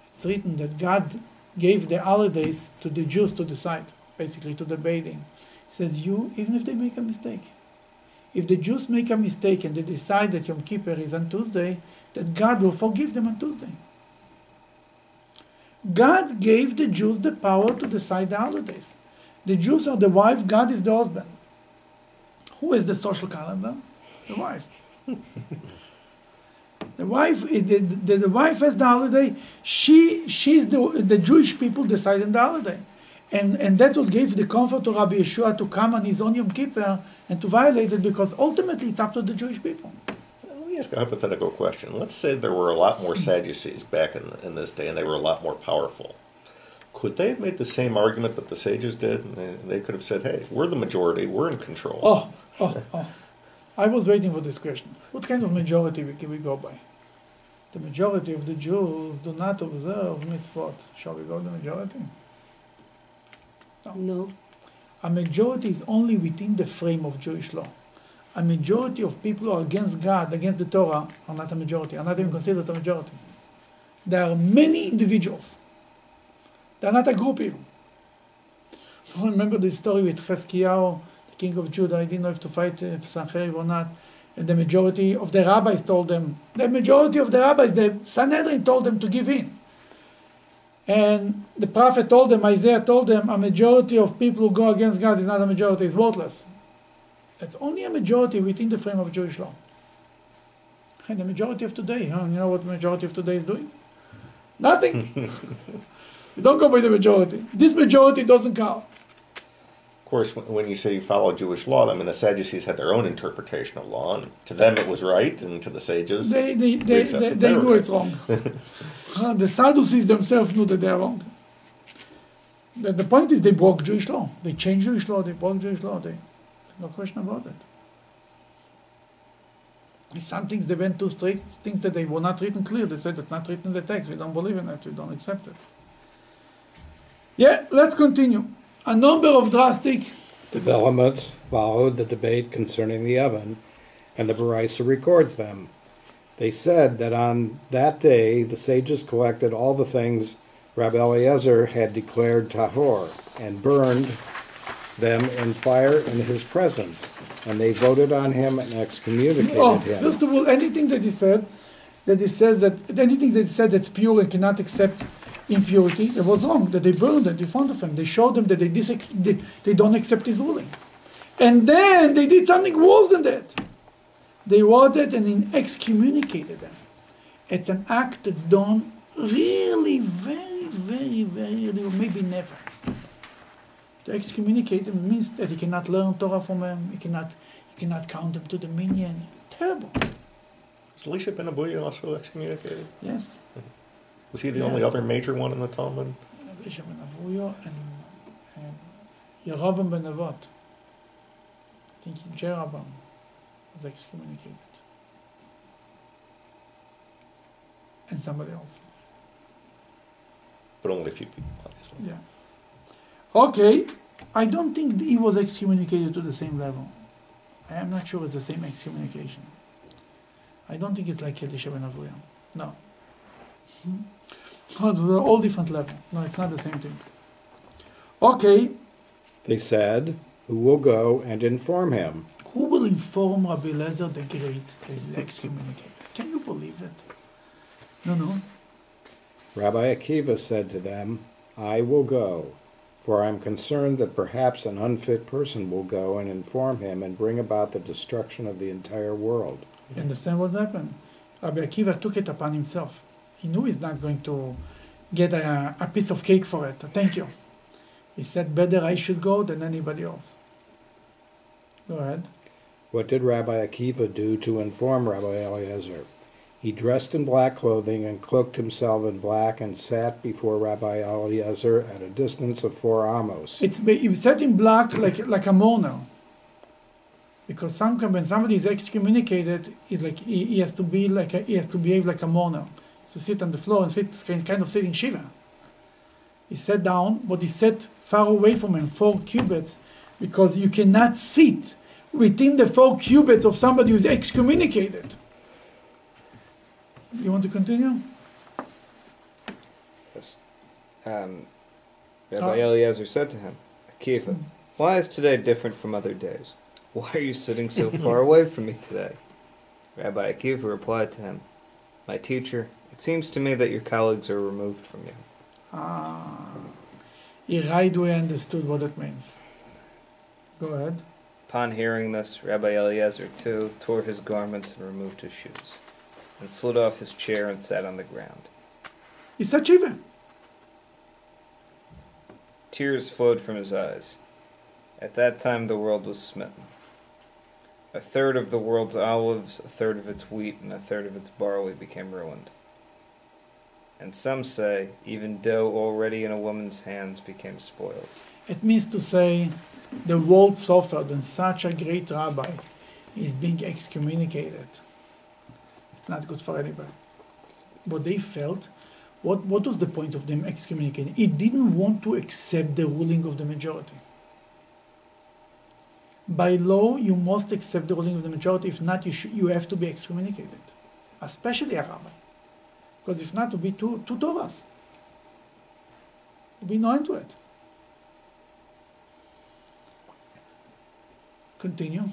it's written that God gave the holidays to the Jews to decide, basically to the bathing. He says, even if they make a mistake, if the Jews make a mistake and they decide that Yom Kippur is on Tuesday, that God will forgive them on Tuesday. God gave the Jews the power to decide the holidays. The Jews are the wife, God is the husband. Who is the social calendar? The wife. The wife is the wife has the holiday. She's the Jewish people deciding the holiday. And that's what gave the comfort to Rabbi Yehoshua to come on his own Yom Kippur and to violate it, because ultimately it's up to the Jewish people. Let me ask a hypothetical question. Let's say there were a lot more Sadducees back in this day, and they were a lot more powerful. Could they have made the same argument that the sages did? And they could have said, hey, we're the majority, we're in control. Oh. I was waiting for this question. What kind of majority can we go by? The majority of the Jews do not observe mitzvot. Shall we go with the majority? No. A majority is only within the frame of Jewish law. A majority of people who are against God, against the Torah, are not a majority, are not even considered a majority. There are many individuals. They are not a group even. I remember the story with Cheskiyahu, the king of Judah. He didn't know if to fight Sancheriv or not. And the majority of the rabbis told them, the Sanhedrin told them to give in. And the prophet told them, Isaiah told them, a majority of people who go against God is not a majority, it's worthless. It's only a majority within the frame of Jewish law. And the majority of today, you know what the majority of today is doing? Nothing. You don't go by the majority. This majority doesn't count. Of course, when you say you follow Jewish law, I mean, the Sadducees had their own interpretation of law, and to them it was right, and to the sages, they knew it's wrong. The Sadducees themselves knew that they are wrong. The point is they broke Jewish law. They changed Jewish law, they broke Jewish law. No question about it. In some things they went too strict, things that they were not written clear. They said it's not written in the text, we don't believe in it, we don't accept it. Yeah, let's continue. A number of drastic developments followed the debate concerning the oven, and the Baraisa records them. They said that on that day the sages collected all the things Rabbi Eliezer had declared tahor and burned them in fire in his presence, and they voted on him and excommunicated him. First of all, anything that he said that's pure and cannot accept impurity, it was wrong, that they burned it in front of him. They showed them that they don't accept his ruling. And then they did something worse than that. They voted and excommunicated them. It's an act that's done really very, very, very, or maybe never. To excommunicate him means that he cannot learn Torah from him, he cannot count him to the minyan. Terrible. Was Elisha ben Abuya also excommunicated? Yes. Was he the only other major one in the Talmud? Elisha ben Abuya and Yerovam ben Nevat. I think Jeroboam was excommunicated. And somebody else. But only a few people, obviously. Yeah. Okay. I don't think he was excommunicated to the same level. I am not sure it's the same excommunication. I don't think it's like Elisha ben Avuya. No. It's a all different level. No, it's not the same thing. Okay. They said, who will go and inform him? Who will will inform Rabbi Elizer the Great that he's excommunicated. Can you believe it? No. Rabbi Akiva said to them, I will go, for I am concerned that perhaps an unfit person will go and inform him and bring about the destruction of the entire world. You understand what happened? Rabbi Akiva took it upon himself. He knew he's not going to get a piece of cake for it. Thank you. He said, better I should go than anybody else. Go ahead. What did Rabbi Akiva do to inform Rabbi Eliezer? He dressed in black clothing and cloaked himself in black and sat before Rabbi Eliezer at a distance of 4 amos. He sat in black like a mourner. Because when somebody is excommunicated, he has to behave like a mourner. So sit on the floor and kind of sitting shiva. He sat down, but he sat far away from him, 4 cubits, because you cannot sit within the 4 cubits of somebody who is excommunicated. You want to continue? Yes. Rabbi Eliezer said to him, Akiva, why is today different from other days? Why are you sitting so far away from me today? Rabbi Akiva replied to him, my teacher, it seems to me that your colleagues are removed from you. He right away understood what it means. Go ahead. Upon hearing this, Rabbi Eliezer too tore his garments and removed his shoes, and slid off his chair and sat on the ground. He said shiva. Tears flowed from his eyes. At that time the world was smitten. 1/3 of the world's olives, 1/3 of its wheat, and 1/3 of its barley became ruined. And some say, even dough already in a woman's hands became spoiled. It means to say the world suffered and such a great rabbi is being excommunicated. It's not good for anybody. But they felt, what was the point of them excommunicating? He didn't want to accept the ruling of the majority. By law, you must accept the ruling of the majority. If not, you have to be excommunicated, especially a rabbi. Because if not, it would be two Torahs. There would be no end to it. Continue.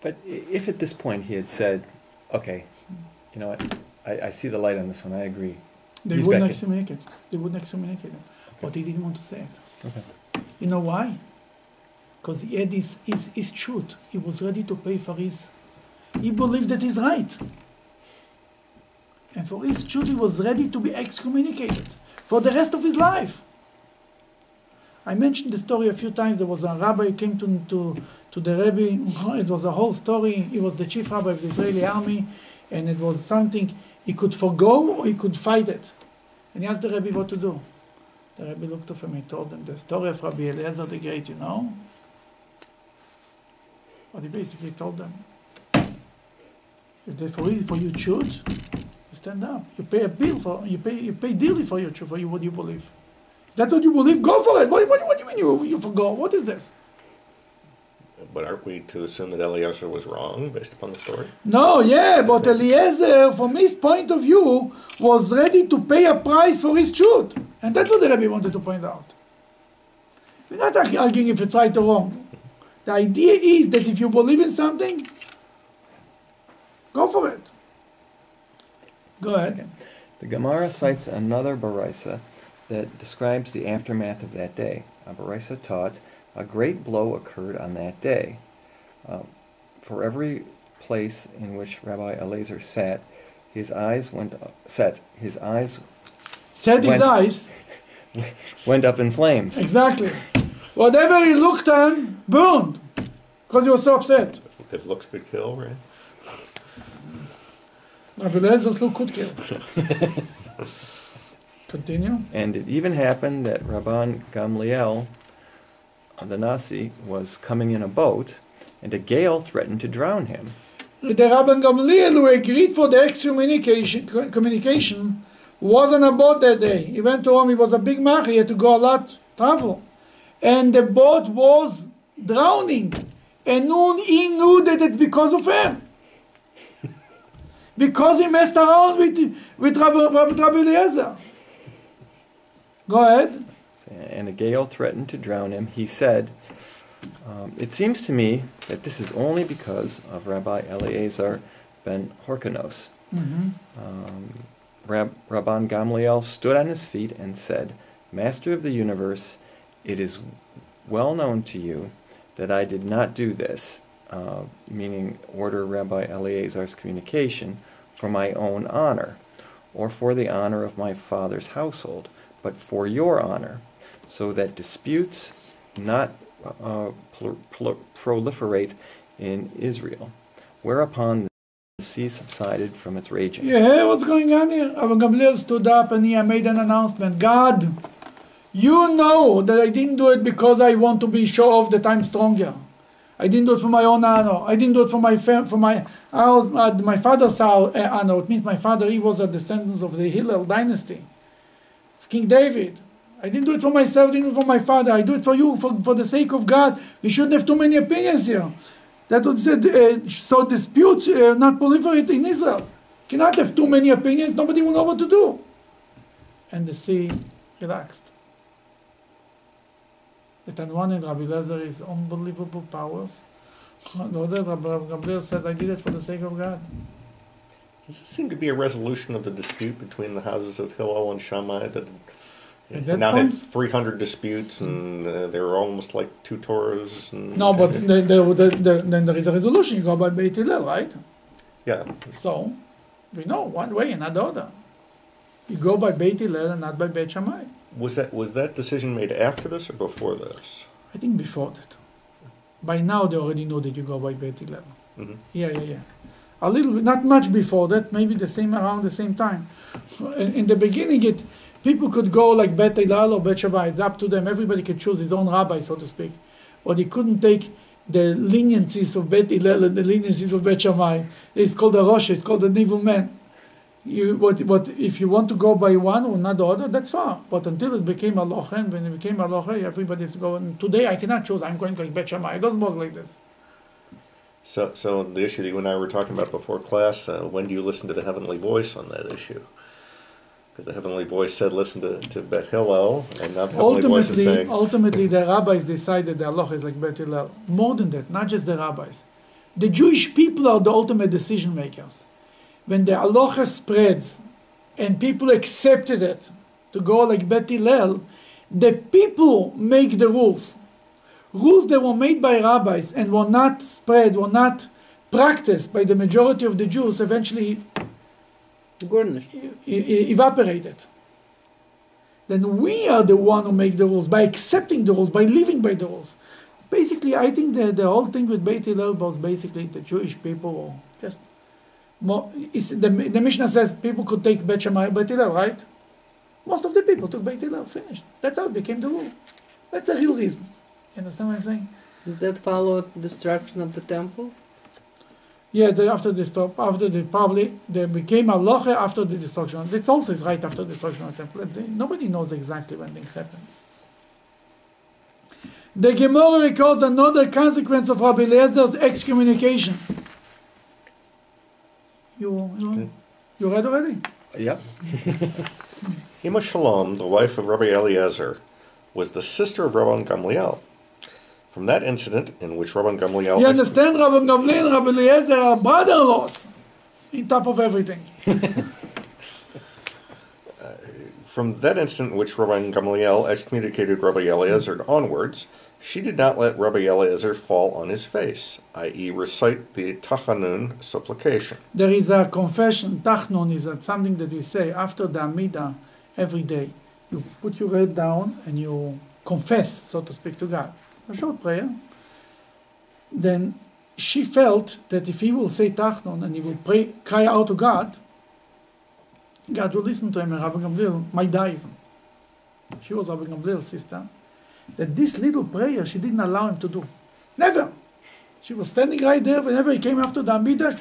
But if at this point he had said, okay, you know what, I see the light on this one, I agree. They wouldn't excommunicate. They wouldn't excommunicate him. But he didn't want to say it. Okay. You know why? Because he had his truth. He was ready to pay for his... He believed that he's right. And for his truth, he was ready to be excommunicated for the rest of his life. I mentioned the story a few times. There was a rabbi who came to the Rebbe. It was a whole story. He was the chief rabbi of the Israeli army, and it was something he could forgo or he could fight it. And he asked the Rebbe what to do. The Rebbe looked at him and told him the story of Rabbi Eliezer the Great, you know? But he basically told them, if they for you choose, you stand up. You pay a bill for you pay dearly for your truth, for what you believe. If that's what you believe, go for it. What do you mean you forgo? What is this? But aren't we to assume that Eliezer was wrong based upon the story? No, yeah, but Eliezer, from his point of view, was ready to pay a price for his truth. And that's what the Rebbe wanted to point out. We're not arguing if it's right or wrong. The idea is that if you believe in something, go for it. Go ahead. The Gemara cites another Baraisa that describes the aftermath of that day. A Baraisa taught, a great blow occurred on that day. For every place in which Rabbi Elizer sat, his eyes went up in flames. Exactly. Whatever he looked on, burned. Because he was so upset. If looks could kill, right? Rabbi Eliezer look could kill. Continue. And it even happened that Rabban Gamliel, the Nasi, was coming in a boat, and a gale threatened to drown him. The Rabban Gamliel, who agreed for the excommunication, was on a boat that day. He went to Rome. He was a big man. He had to go a lot, travel. And the boat was drowning. And he knew that it's because of him. Because he messed around with Rabbi Eliezer. Go ahead. And a gale threatened to drown him. He said, It seems to me that this is only because of Rabbi Eleazar ben Horkanos. Rabban Gamliel stood on his feet and said, Master of the universe, it is well known to you that I did not do this, meaning order Rabbi Eleazar's communication, for my own honor, or for the honor of my father's household, but for your honor, so that disputes not proliferate in Israel. Whereupon the sea subsided from its raging. You hear what's going on here? Rabbi Gamliel stood up and he made an announcement. God, you know that I didn't do it because I want to be show off that I'm stronger. I didn't do it for my own honor. I didn't do it for my house, my father's honor. It means my father, he was a descendant of the Hillel dynasty, of King David. I didn't do it for myself, I didn't do it for my father. I do it for you, for the sake of God. We shouldn't have too many opinions here. That was said, so disputes not proliferate in Israel. Cannot have too many opinions, nobody will know what to do. And the sea relaxed. That on one hand, Rabbi Elizer is unbelievable powers. On the other, Rabbi Gabriel said, I did it for the sake of God. Does this seem to be a resolution of the dispute between the houses of Hillel and Shammai that now had 300 disputes and they were almost like two Torahs? And No, but then there is a resolution. You go by Beit Hillel, right? yeah. So, we know one way and not the other. You go by Beit Hillel and not by Beit Shammai. Was that decision made after this or before this? I think before that. By now they already know that you go by Beit Hillel. Mm-hmm. Yeah. A little bit, not much before that, maybe around the same time. In the beginning, people could go like Beit Hillel or Beit Shammai. It's up to them. Everybody could choose his own rabbi, so to speak. But he couldn't take the leniencies of Beit Hillel and the leniencies of Beit Shammai. It's called a Rosh, it's called an evil man. But if you want to go by one or not the other, that's fine. But until it became halacha, and when it became halacha, everybody's going. Today I cannot choose. I'm going like Bet Shammai. It doesn't work like this. So the issue that you and I were talking about before class, when do you listen to the heavenly voice on that issue? Because the heavenly voice said listen to Bet Hillel, and now the heavenly voice is saying... Ultimately, the rabbis decided the halacha is like Bet Hillel. More than that, not just the rabbis. The Jewish people are the ultimate decision makers. When the halacha spreads and people accepted it to go like Bet Hillel, the people make the rules. Rules that were made by rabbis and were not spread, were not practiced by the majority of the Jews, eventually evaporated. Then we are the one who make the rules by accepting the rules, by living by the rules. Basically, I think the whole thing with Beit Hillel was basically the Jewish people were just more. The Mishnah says people could take Beit Shammai, Beit Hillel, right? Most of the people took Beit Hillel, finished. That's how it became the rule. That's the real reason. You understand what I'm saying? Does that follow destruction of the temple? Yeah, after they became halacha after the destruction. It's also is right after the destruction of the temple. Nobody knows exactly when things happened. The Gemara records another consequence of Rabbi Eliezer's excommunication. You read already? Yeah. Ima Shalom, the wife of Rabbi Eliezer, was the sister of Rabban Gamliel. From that incident in which Rabban Gamliel... You understand, Rabban Gamliel and Rabbi Eliezer are brother-in-laws, on top of everything. From that incident in which Rabban Gamliel excommunicated Rabbi Eliezer onwards, she did not let Rabbi Eliezer fall on his face, i.e. recite the Tachanun supplication. There is a confession. Tachnun is something that we say after the Amidah every day. You put your head down and you confess, so to speak, to God. A short prayer. Then she felt that if he will say Tachnun and he will cry out to God, God will listen to him, and Rabbi Gamliel might die even. She was Rabbi Gamliel's sister. That this little prayer she didn't allow him to do. Never. She was standing right there whenever he came after the Amidah.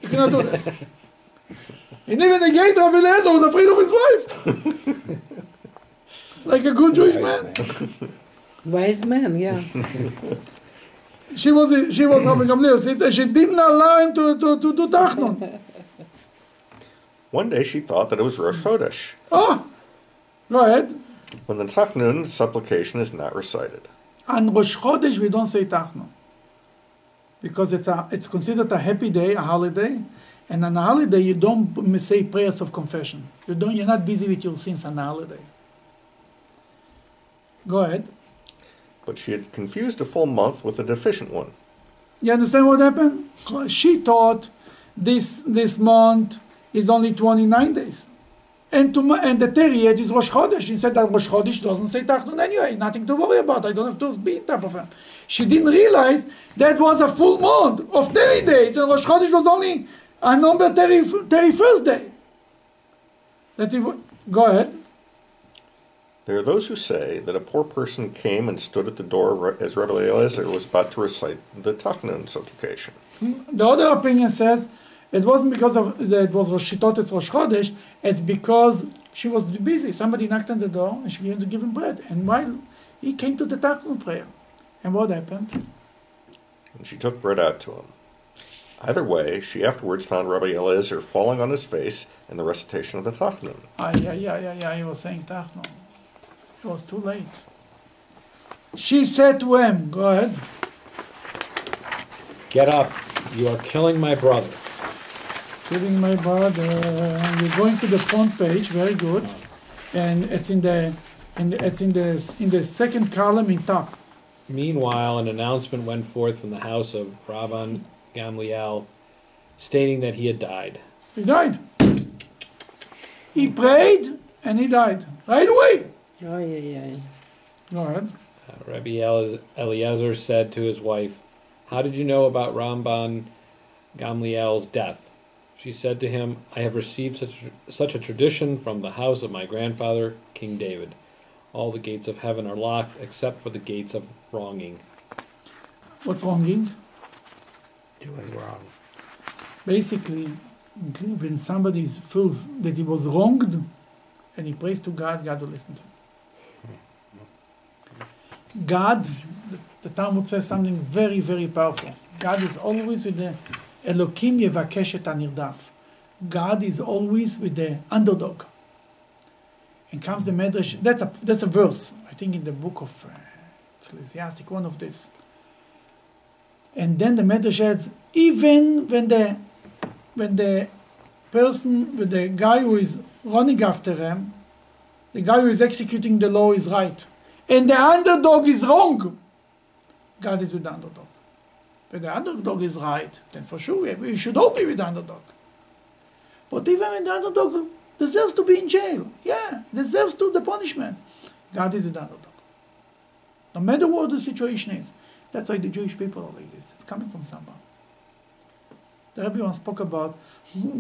You cannot do this. And even the gate, Rabbi Eliezer was afraid of his wife. Like a good Jewish man. Wise man, yeah. She was Rabbi Gamliel's sister. She didn't allow him to do Tachnun. One day she thought that it was Rosh Chodesh. Go ahead. When the Tachnun supplication is not recited. On Rosh Chodesh, we don't say Tachnu. Because it's considered a happy day, a holiday. And on a holiday, you don't say prayers of confession. You're not busy with your sins on a holiday. Go ahead. But she had confused a full month with a deficient one. You understand what happened? She thought this month is only 29 days. And the 30th is Rosh Chodesh. She said that Rosh Chodesh doesn't say Tachnun anyway. Nothing to worry about. I don't have to be in top of her. She didn't realize that was a full month of 30 days. And Rosh Chodesh was only a number 31st day. Go ahead. There are those who say that a poor person came and stood at the door as Rabbi Elizer was about to recite the Tachnun supplication. The other opinion says it wasn't because it was she thought it's Rosh Chodesh, it's because she was busy. Somebody knocked on the door and she began to give him bread. And while he came to the Tachnun prayer. And what happened? And she took bread out to him. Either way, she afterwards found Rabbi Elizer falling on his face in the recitation of the Tachnun. He was saying Tachnun. It was too late. She said to him, go ahead. Get up. You are killing my brother. Killing my brother. You're going to the front page. Very good. And it's in the second column in top. Meanwhile, an announcement went forth from the house of Rabban Gamliel, stating that he had died. He died. He prayed and he died right away. Oh, yeah. Go ahead. Rabbi Eliezer said to his wife, "How did you know about Rabban Gamliel's death?" She said to him, "I have received such a tradition from the house of my grandfather, King David. All the gates of heaven are locked except for the gates of wronging." What's wronging? Doing wrong. Basically, when somebody feels that he was wronged and he prays to God, God will listen to him. God, the Talmud says something very, very powerful. God is always with the Elokim yevakesh et hanirdaf. God is always with the underdog. And comes the Medrash. That's a verse, I think, in the book of Ecclesiastic, one of these. And then the Medrash adds, even when the person, with the guy who is running after him, the guy who is executing the law is right, and the underdog is wrong, God is with the underdog. But the underdog is right, then for sure we should all be with the underdog. But even when the underdog deserves to be in jail, deserves the punishment, God is with the underdog. No matter what the situation is. That's why the Jewish people are like this. It's coming from somewhere. The Rebbe once spoke about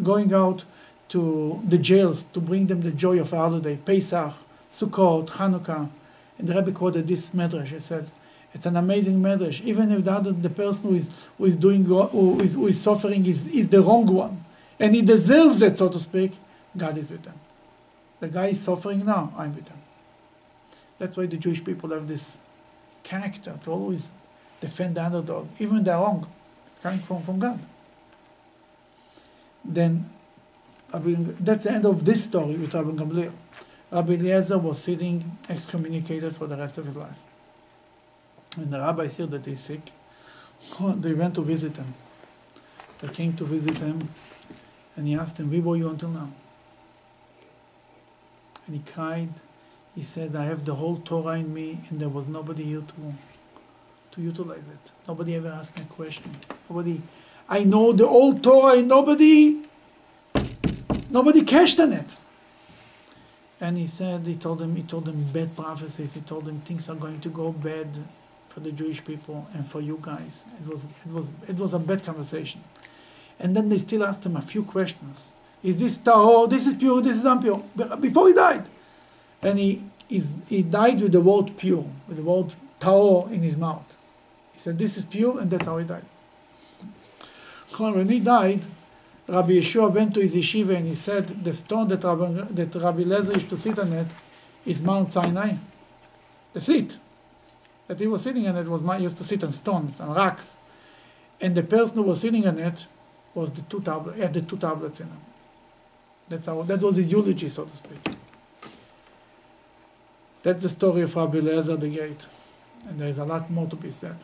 going out to the jails to bring them the joy of a holiday, Pesach, Sukkot, Hanukkah. And the Rebbe quoted this medrash. It says, it's an amazing medrash. Even if the person who is suffering is the wrong one, and he deserves it, so to speak, God is with them. The guy is suffering now, I'm with him. That's why the Jewish people have this character to always defend the underdog, even when they're wrong. It's coming from God. Then, that's the end of this story with Rabbi Gamliel. Rabbi Eliezer was sitting excommunicated for the rest of his life. When the rabbis heard that he's sick, they went to visit him. They came to visit him, and he asked him, "Where were you until now?" And he cried. He said, "I have the whole Torah in me, and there was nobody here to utilize it. Nobody ever asked me a question. I know the whole Torah, and nobody cashed on it." And he told them bad prophecies. He told them things are going to go bad for the Jewish people and for you guys. It was a bad conversation. And then they still asked him a few questions. Is this tahor? This is pure. This is impure. Before he died, and he died with the word pure, with the word tahor in his mouth. He said, "This is pure," and that's how he died. When he died, Rabbi Yehoshua went to his yeshiva and he said, the stone that Rabbi Elizer used to sit on it is Mount Sinai. The seat that he was sitting on it used to sit on stones and rocks. And the person who was sitting on it was had the two tablets in him. That was his eulogy, so to speak. That's the story of Rabbi Elizer the Great. And there is a lot more to be said.